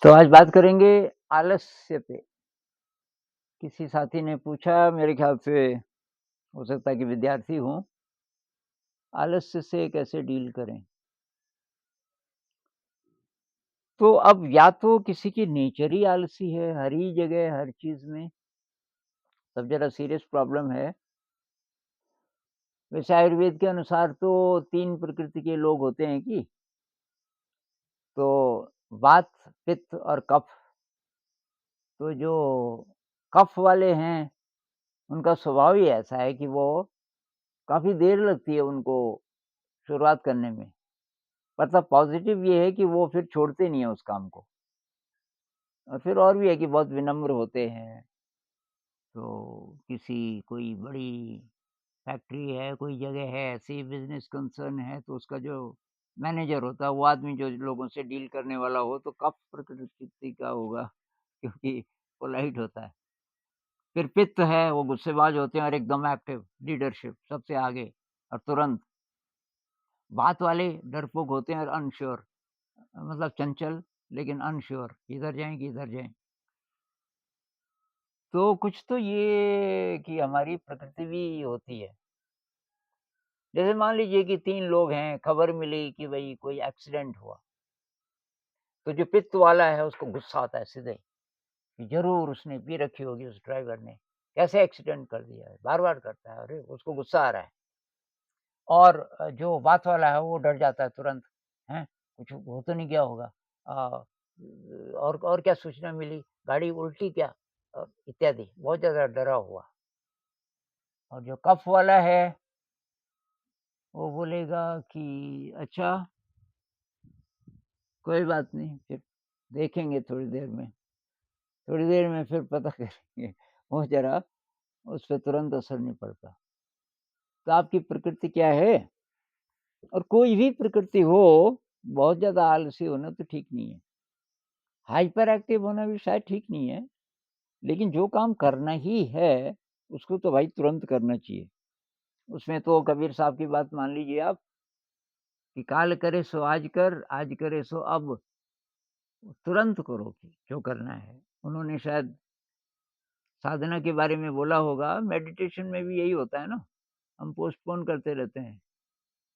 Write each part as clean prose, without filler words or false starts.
तो आज बात करेंगे आलस्य पे। किसी साथी ने पूछा, मेरे ख्याल से हो सकता है कि विद्यार्थी हों, आलस्य से कैसे डील करें? तो अब या तो किसी की नेचर ही आलसी है, हर ही जगह, हर चीज़ में, तब ज़रा सीरियस प्रॉब्लम है। वैसे आयुर्वेद के अनुसार तो 3 प्रकृति के लोग होते हैं कि, तो वात, पित्त और कफ। तो जो कफ वाले हैं, उनका स्वभाव ही ऐसा है कि वो काफ़ी देर लगती है उनको शुरुआत करने में। मतलब पॉज़िटिव ये है कि वो फिर छोड़ते नहीं हैं उस काम को। और फिर और भी है कि बहुत विनम्र होते हैं, तो किसी कोई बड़ी फैक्ट्री है, कोई जगह है, ऐसी बिज़नेस कंसर्न है, तो उसका जो मैनेजर होता है, वो आदमी जो लोगों से डील करने वाला हो, तो कफ प्रकृति का होगा क्योंकि पोलाइट होता है। फिर पित्त है, वो गुस्सेबाज़ होते हैं और एकदम एक्टिव, लीडरशिप सबसे आगे और तुरंत। बात वाले डरपोक होते हैं और अनश्योर, मतलब चंचल लेकिन अनश्योर, किधर जाएँ, किधर जाएँ। तो कुछ तो ये कि हमारी प्रकृति भी होती है। जैसे मान लीजिए कि 3 लोग हैं, खबर मिली कि भई कोई एक्सीडेंट हुआ, तो जो पित्त वाला है उसको गुस्सा आता है सीधे, कि ज़रूर उसने पी रखी होगी उस ड्राइवर ने, कैसे एक्सीडेंट कर दिया है, बार-बार करता है, अरे! उसको गुस्सा आ रहा है। और जो बात वाला है वो डर जाता है तुरंत, हैं? कुछ हो तो नहीं गया होगा? और क्या सूचना मिली? गाड़ी उल्टी क्या? इत्यादि, बहुत ज़्यादा डरा हुआ। और जो कफ वाला है, वो बोलेगा कि अच्छा, कोई बात नहीं, फिर देखेंगे थोड़ी देर में। थोड़ी देर में फिर पता करेंगे। वो ज़रा उस पे तुरंत असर नहीं पड़ता। तो आपकी प्रकृति क्या है? और कोई भी प्रकृति हो, बहुत ज़्यादा आलसी होना तो ठीक नहीं है। हाइपर एक्टिव होना भी शायद ठीक नहीं है, लेकिन जो काम करना ही है, उसको तो भाई तुरंत करना चाहिए। उसमें तो कबीर साहब की बात मान लीजिए आप, कि काल करे सो आज करे सो अब, तुरंत करो कि जो करना है। उन्होंने शायद साधना के बारे में बोला होगा, मेडिटेशन में भी यही होता है ना, हम पोस्टपोन करते रहते हैं।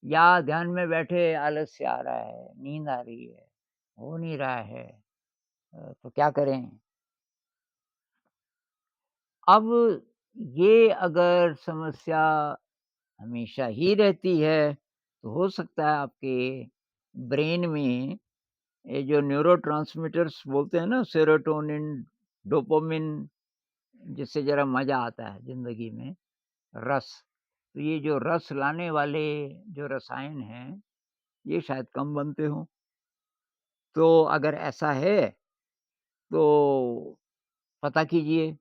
या ध्यान में बैठे आलस्य आ रहा है, नींद आ रही है, हो नहीं रहा है, तो क्या करें? अब ये अगर समस्या हमेशा ही रहती है, तो हो सकता है आपके ब्रेन में ये जो न्यूरोट्रांसमीटर्स बोलते हैं ना, सेरोटोनिन, डोपामाइन, जिससे ज़रा मज़ा आता है ज़िंदगी में, रस। तो ये जो रस लाने वाले जो रसायन हैं, ये शायद कम बनते हों। तो अगर ऐसा है, तो पता कीजिए।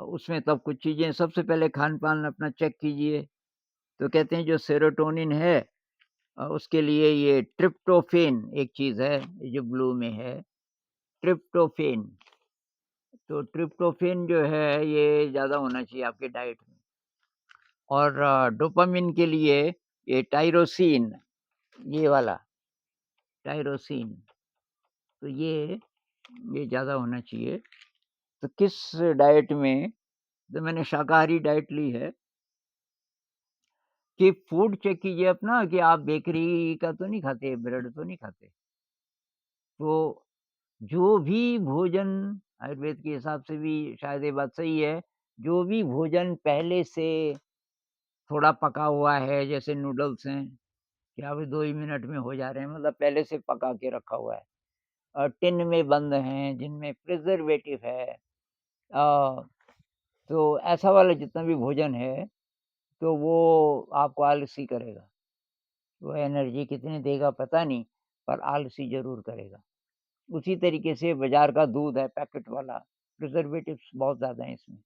उसमें तब कुछ चीज़ें, सबसे पहले खान-पान अपना चेक कीजिए। तो कहते हैं जो सेरोटोनिन है, उसके लिए ये ट्रिप्टोफ़ैन एक चीज़ है, ये जो ब्लू में है, ट्रिप्टोफ़ैन। तो ट्रिप्टोफ़ैन जो है ये ज़्यादा होना चाहिए आपके डाइट में। और डोपामाइन के लिए ये टाइरोसिन, ये वाला टाइरोसिन, तो ये ज़्यादा होना चाहिए। तो किस डाइट में, तो मैंने शाकाहारी डाइट ली है, कि फूड चेक कीजिए अपना कि आप बेकरी का तो नहीं खाते, ब्रेड तो नहीं खाते। तो जो भी भोजन, आयुर्वेद के हिसाब से भी शायद ये बात सही है, जो भी भोजन पहले से थोड़ा पका हुआ है, जैसे नूडल्स हैं, क्या अभी 2 ही मिनट में हो जा रहे हैं, मतलब पहले से पका के रखा हुआ है। टिन में बंद हैं, जिनमें प्रिज़र्वेटिव है। तो ऐसा वाला जितना भी भोजन है, तो वो आपको आलसी करेगा। वो एनर्जी कितनी देगा पता नहीं, पर आलसी ज़रूर करेगा। उसी तरीके से बाज़ार का दूध है पैकेट वाला, प्रिज़र्वेटिव्स बहुत ज़्यादा हैं इसमें।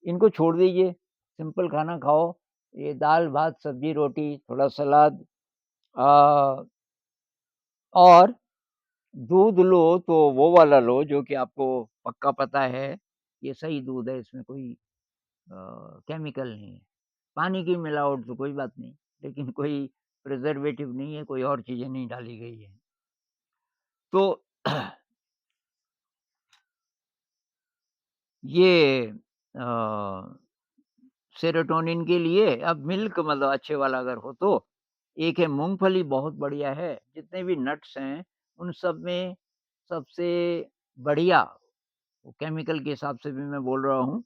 इनको छोड़ दीजिए, सिंपल खाना खाओ, ये दाल-भात, सब्ज़ी-रोटी, थोड़ा सलाद, अ, और दूध लो तो वो वाला लो जो कि आपको पक्का पता है, ये सही दूध है, इसमें कोई केमिकल नहीं है। पानी की मिलावट तो कोई बात नहीं, लेकिन कोई प्रिज़र्वेटिव नहीं है, कोई और चीज़ें नहीं डाली गई हैं। तो ये अ, सेरोटोनिन के लिए अब मिल्क मतलब अच्छे वाला अगर हो तो, एक है मूँगफली बहुत बढ़िया है, जितने भी नट्स हैं, उन सब में सबसे बढ़िया वो केमिकल के हिसाब से भी मैं बोल रहा हूँ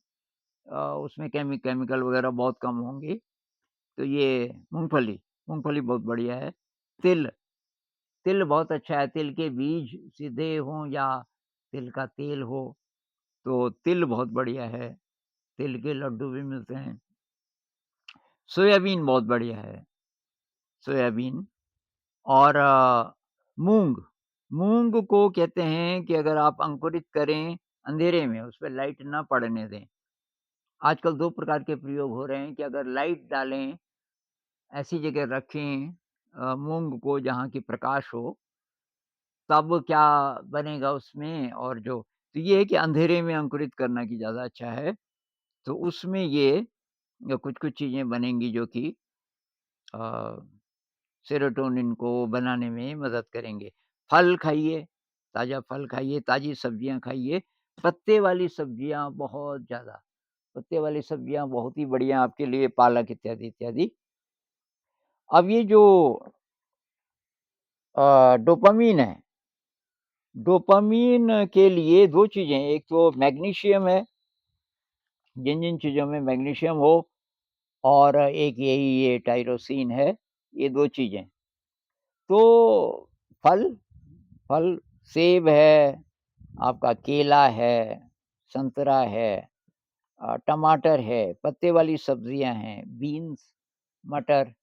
उसमें केमिकल वगैरह बहुत कम होंगे, तो ये मूँगफली बहुत बढ़िया है। तिल, तिल बहुत अच्छा है, तिल के बीज सीधे हों या तिल का तेल हो, तो तिल बहुत बढ़िया है, तिल के लड्डू भी मिलते हैं। सोयाबीन बहुत बढ़िया है, सोयाबीन और मूँग, मूँग को कहते हैं कि अगर आप अंकुरित करें अंधेरे में, उसपे लाइट ना पड़ने दें। आजकल 2 प्रकार के प्रयोग हो रहे हैं कि अगर लाइट डालें, ऐसी जगह रखें मूँग को जहाँ की प्रकाश हो, तब क्या बनेगा उसमें और जो तो ये है कि अंधेरे में अंकुरित करना कि ज़्यादा अच्छा है, तो उसमें ये कुछ-कुछ चीज़ें बनेंगी जो कि अ सेरोटोनिन को बनाने में मदद करेंगे। फल खाइए, ताज़ा फल खाइए, ताज़ी सब्जियाँ खाइए, पत्ते वाली सब्जियाँ बहुत ज़्यादा, पत्ते वाली सब्जियाँ बहुत ही बढ़िया आपके लिए पालक इत्यादि, इत्यादि। अब ये जो डोपामाइन है, डोपामाइन के लिए 2 चीज़ें हैं, एक तो मैग्नीशियम है, जिन-जिन चीज़ों में मैग्नीशियम हो और एक यही ये टाइरोसिन है, ये 2 चीज़ें। तो फल फल सेब है, आपका केला है, संतरा है टमाटर है, पत्ते वाली सब्जियाँ हैं, बीन्स, मटर,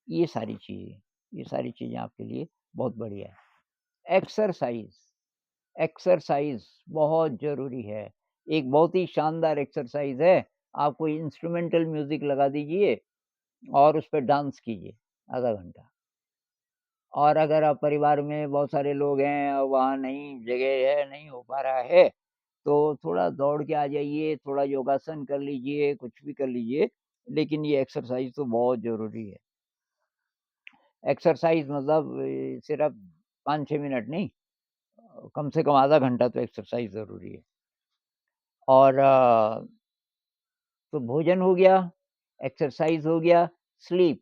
ये सारी चीज़ें आपके लिए बहुत बढ़िया है। एक्सरसाइज़, एक्सरसाइज़ बहुत ज़रूरी है। एक बहुत ही शानदार एक्सरसाइज़ है, आप कोई इंस्ट्रूमेंटल म्यूज़िक लगा दीजिए और उस पे डांस कीजिए आधा घंटा। और अगर आप परिवार में बहुत सारे लोग हैं और वहाँ नहीं जगह है, नहीं हो पा रहा है, तो थोड़ा दौड़ के आ जाइए, थोड़ा योगासन कर लीजिए, कुछ भी कर लीजिए, लेकिन ये एक्सरसाइज़ तो बहुत ज़रूरी है। एक्सरसाइज़ मतलब सिर्फ़ 5-6 मिनट नहीं कम से कम आधा घंटा तो एक्सरसाइज़ ज़रूरी है। और तो भोजन हो गया, एक्सरसाइज़ हो गया, स्लीप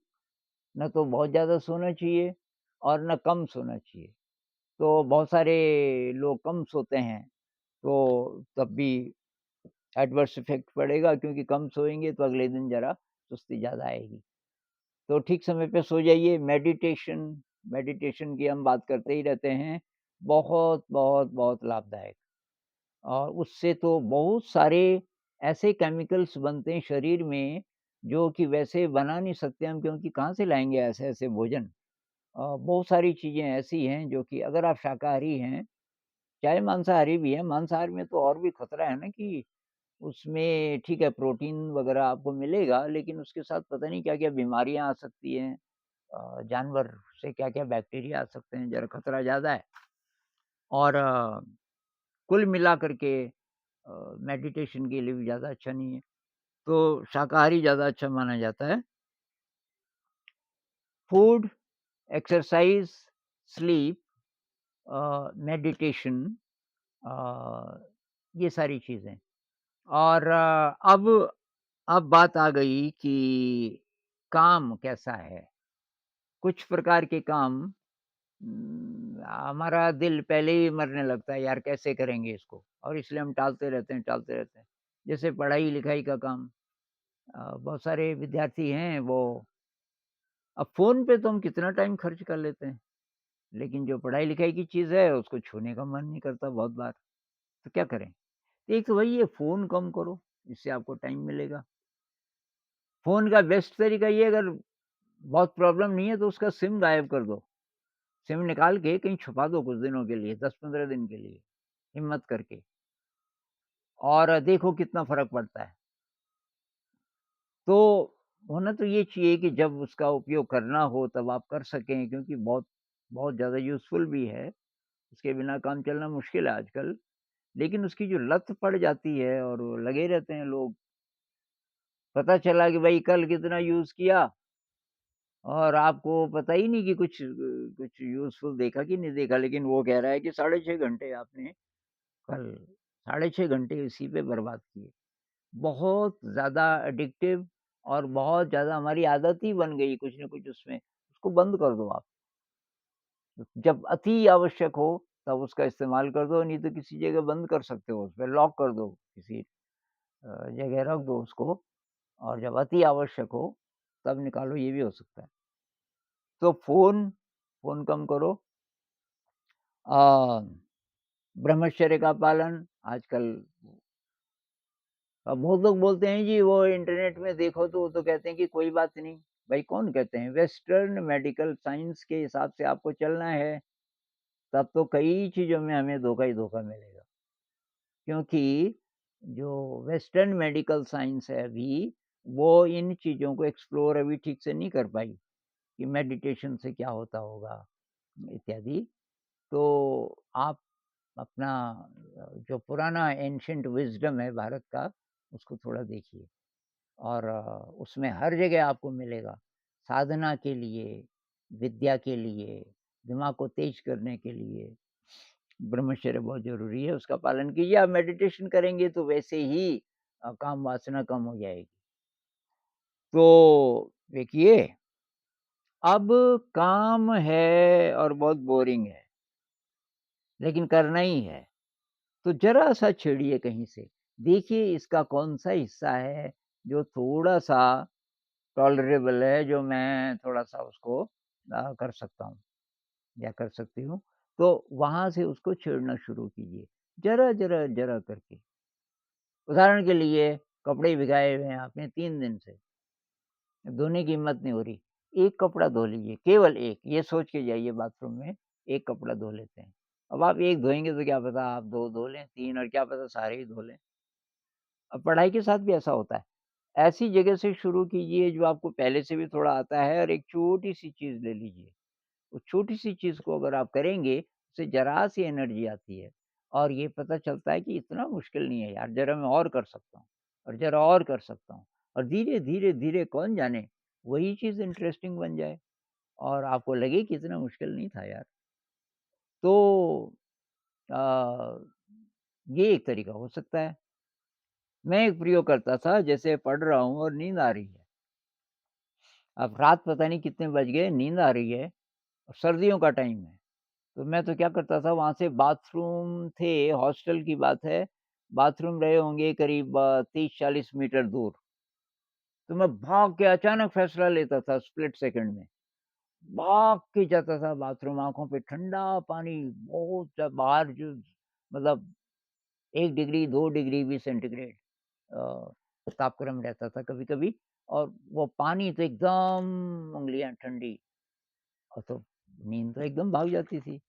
ना तो बहुत ज़्यादा सोना चाहिए और ना कम सोना चाहिए। तो बहुत सारे लोग कम सोते हैं, तो तब भी एडवर्स इफ़ेक्ट पड़ेगा क्योंकि कम सोएँगे तो अगले दिन ज़रा सुस्ती ज़्यादा आएगी। तो ठीक समय पे सो जाइए, मेडिटेशन मेडिटेशन की हम बात करते ही रहते हैं, बहुत, बहुत, बहुत लाभदायक और उससे तो बहुत सारे ऐसे केमिकल्स बनते हैं शरीर में, जो कि वैसे बना नहीं सकते हम क्योंकि कहाँ से लाएँगे ऐसे-ऐसे भोजन। बहुत सारी चीज़ें ऐसी हैं जो कि अगर आप शाकाहारी हैं, चाहे मांसाहारी भी हैं, मांसाहार में तो और भी खतरा है ना कि उसमें ठीक है प्रोटीन वग़ैरह आपको मिलेगा, लेकिन उसके साथ पता नहीं क्या-क्या बीमारियाँ आ सकती हैं। जानवर से क्या-क्या बैक्टीरिया आ सकते हैं, ज़रा खतरा ज़्यादा है। और कुल मिला कर के मेडिटेशन के लिए भी ज़्यादा अच्छा नहीं है। तो शाकाहारी ज़्यादा अच्छा माना जाता है। फूड, एक्सरसाइज़, स्लीप मेडिटेशन अ, ये सारी चीज़ें। और अब बात आ गई कि काम कैसा है? कुछ प्रकार के काम हमारा दिल पहले ही मरने लगता है, यार कैसे करेंगे इसको? और इसलिए हम टालते रहते हैं, टालते रहते हैं। जैसे पढ़ाई-लिखाई का काम बहुत सारे विद्यार्थी हैं वो अब फ़ोन पे तो हम कितना टाइम खर्च कर लेते हैं, लेकिन जो पढ़ाई-लिखाई की चीज़ है उसको छूने का मन नहीं करता बहुत बार, तो क्या करें? एक तो वही है फ़ोन कम करो, इससे आपको टाइम मिलेगा। फ़ोन का बेस्ट तरीका ये है अगर बहुत प्रॉब्लम नहीं है तो उसका सिम गायब कर दो। सिम निकाल के कहीं छुपा दो कुछ दिनों के लिए, 10-15 दिन के लिए, हिम्मत करके और देखो कितना फ़र्क पड़ता है। तो होना तो ये चाहिए कि जब उसका उपयोग करना हो तब आप कर सकें क्योंकि बहुत बहुत ज़्यादा यूज़फुल भी है। उसके बिना काम चलना मुश्किल है आजकल। लेकिन उसकी जो लत पड़ जाती है और वो लगे रहते हैं लोग। पता चला कि भाई कल कितना यूज़ किया और आपको पता ही नहीं कि कुछ यूज़फुल देखा कि नहीं देखा, लेकिन वो कह रहा है कि साढ़े 6 घंटे आपने कल साढ़े 6 घंटे इसी पे बर्बाद किए। बहुत ज़्यादा एडिक्टिव और बहुत ज़्यादा हमारी आदत ही बन गई कुछ न कुछ उसमें, उसको बंद कर दो आप। जब अति आवश्यक हो तब उसका इस्तेमाल कर दो, नहीं तो किसी जगह बंद कर सकते हो, उसपे लॉक कर दो, किसी जगह रख दो उसको और जब अति आवश्यक हो तब निकालो, ये भी हो सकता है। तो फ़ोन कम करो। अ, ब्रह्मचर्य का पालन आजकल बहुत लोग बोलते हैं जी वो इंटरनेट में देखो तो वो तो कहते हैं कि कोई बात नहीं। भाई कौन कहते हैं? वेस्टर्न मेडिकल साइंस के हिसाब से आपको चलना है, तब तो कई चीज़ों में हमें धोखा ही धोखा मिलेगा। क्योंकि जो वेस्टर्न मेडिकल साइंस है अभी, वो इन चीज़ों को एक्सप्लोर अभी ठीक से नहीं कर पाई कि मेडिटेशन से क्या होता होगा इत्यादि। तो आप अपना जो पुराना एंशिएंट विज़डम है भारत का, उसको थोड़ा देखिए और उसमें हर जगह आपको मिलेगा। साधना के लिए, विद्या के लिए, दिमाग को तेज करने के लिए ब्रह्मचर्य बहुत ज़रूरी है, उसका पालन कीजिए। आप मेडिटेशन करेंगे तो वैसे ही काम वासना कम हो जाएगी। तो देखिए, अब काम है और बहुत बोरिंग है, लेकिन करना ही है, तो ज़रा-सा छेड़िए कहीं से। देखिए इसका कौन-सा हिस्सा है जो थोड़ा-सा टॉलरेबल है, जो मैं थोड़ा-सा उसको कर सकता हूँ या कर सकती हूँ। तो वहाँ से उसको छेड़ना शुरू कीजिए, ज़रा करके। उदाहरण के लिए कपड़े भिगाए हुए हैं आपने 3 दिन से, धोने की हिम्मत नहीं हो रही, 1 कपड़ा धो लीजिए, केवल 1 ये सोच के जाइए बाथरूम में 1 कपड़ा धो लेते हैं। अब आप 1 धोएँगे तो क्या पता आप 2 धो लें, 3 और क्या पता सारे ही धो लें। अब पढ़ाई के साथ भी ऐसा होता है। ऐसी जगह से शुरू कीजिए जो आपको पहले से भी थोड़ा आता है और एक छोटी-सी चीज़ ले लीजिए। उस छोटी-सी चीज़ को अगर आप करेंगे, उससे ज़रा-सी एनर्जी आती है और ये पता चलता है कि इतना मुश्किल नहीं है यार, ज़रा मैं और कर सकता हूँ और ज़रा और कर सकता हूँ और धीरे कौन जाने वही चीज़ इंटरेस्टिंग बन जाए और आपको लगे कि इतना मुश्किल नहीं था यार। तो अ, ये एक तरीका हो सकता है। मैं एक प्रयोग करता था जैसे पढ़ रहा हूँ और नींद आ रही है। अब रात पता नहीं कितने बज गए, नींद आ रही है और सर्दियों का टाइम है। तो मैं तो क्या करता था वहाँ से बाथरूम थे, हॉस्टल की बात है, बाथरूम रहे होंगे करीब 30-40 मीटर दूर। तो मैं भाग के अचानक फ़ैसला लेता था स्प्लिट सेकंड में। भाग के जाता था बाथरूम, आँखों पे ठंडा पानी बहुत बाहर जो मतलब 1 डिग्री 2 डिग्री भी सेंटीग्रेड तापक्रम रहता था कभी-कभी और वो पानी तो एकदम उँगलियाँ ठंडी और तो नींद तो एकदम भाग जाती थी।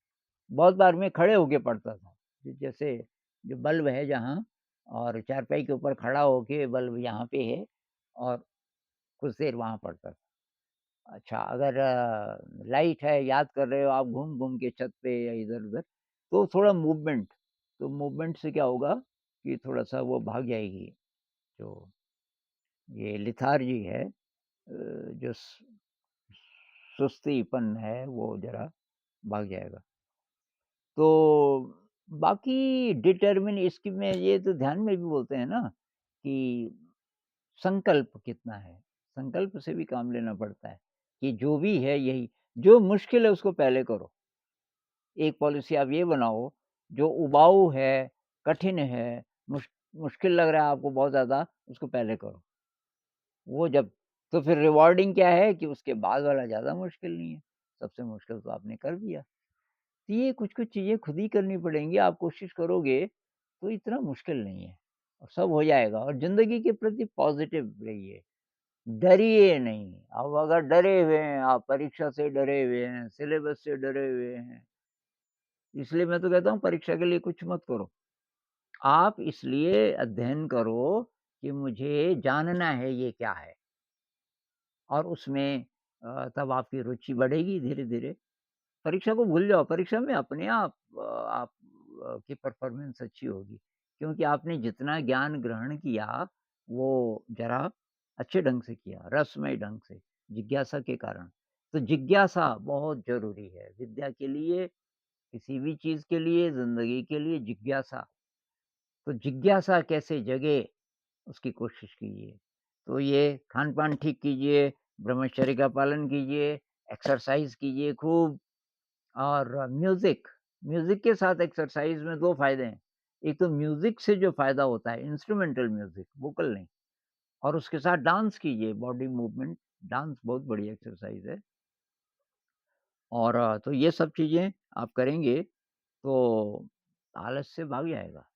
बहुत बार मैं खड़े होके पढ़ता था। जैसे जो बल्ब है जहाँ और चारपाई के ऊपर खड़ा होके बल्ब यहाँ पे है और कुछ देर वहाँ पढ़ता था। अच्छा अगर लाइट है, याद कर रहे हो आप घूम-घूम के छत पे या इधर-उधर, तो थोड़ा मूवमेंट, तो मूवमेंट से क्या होगा कि थोड़ा-सा वो भाग जाएगी, जो ये लेथार्जी है जो सुस्तीपन है वो ज़रा भाग जाएगा। तो बाकी डिटरमिन इसकी में ये तो ध्यान में भी बोलते हैं ना कि संकल्प कितना है, संकल्प से भी काम लेना पड़ता है कि जो भी है यही, जो मुश्किल है उसको पहले करो। एक पॉलिसी आप ये बनाओ, जो उबाऊ है, कठिन है, मुश्किल लग रहा है आपको बहुत ज़्यादा, उसको पहले करो। वो जब तो फिर रिवार्डिंग क्या है कि उसके बाद वाला ज़्यादा मुश्किल नहीं है, सबसे मुश्किल तो आपने कर दिया। तो ये कुछ-कुछ चीज़ें खुद ही करनी पड़ेंगी, आप कोशिश करोगे, तो इतना मुश्किल नहीं है और सब हो जाएगा और ज़िंदगी के प्रति पॉज़िटिव रहिए, डरिए नहीं। अब अगर डरे हुए हैं, आप परीक्षा से डरे हुए हैं, सिलेबस से डरे हुए हैं, इसलिए मैं तो कहता हूँ परीक्षा के लिए कुछ मत करो। आप इसलिए अध्ययन करो कि मुझे जानना है ये क्या है और उसमें तब आपकी रुचि बढ़ेगी धीरे-धीरे। परीक्षा को भूल जाओ, परीक्षा में अपने आप आप की परफ़ॉर्मेंस अच्छी होगी, क्योंकि आपने जितना ज्ञान ग्रहण किया, वो ज़रा अच्छे ढंग से किया, रसमय ढंग से, जिज्ञासा के कारण। तो जिज्ञासा बहुत ज़रूरी है, विद्या के लिए, किसी भी चीज़ के लिए, ज़िंदगी के लिए जिज्ञासा तो जिज्ञासा कैसे जगे उसकी कोशिश कीजिए। तो ये खान-पान ठीक कीजिए, ब्रह्मचर्य का पालन कीजिए, एक्सरसाइज़ कीजिए खूब और म्यूज़िक, म्यूज़िक के साथ एक्सरसाइज़ में 2 फ़ायदे हैं। एक तो म्यूज़िक से जो फ़ायदा होता है, इंस्ट्रूमेंटल म्यूज़िक, वोकल नहीं और उसके साथ डांस कीजिए, बॉडी मूवमेंट, डांस बहुत बढ़िया एक्सरसाइज़ है और तो ये सब चीज़ें आप करेंगे, तो आलस से भाग जाएगा।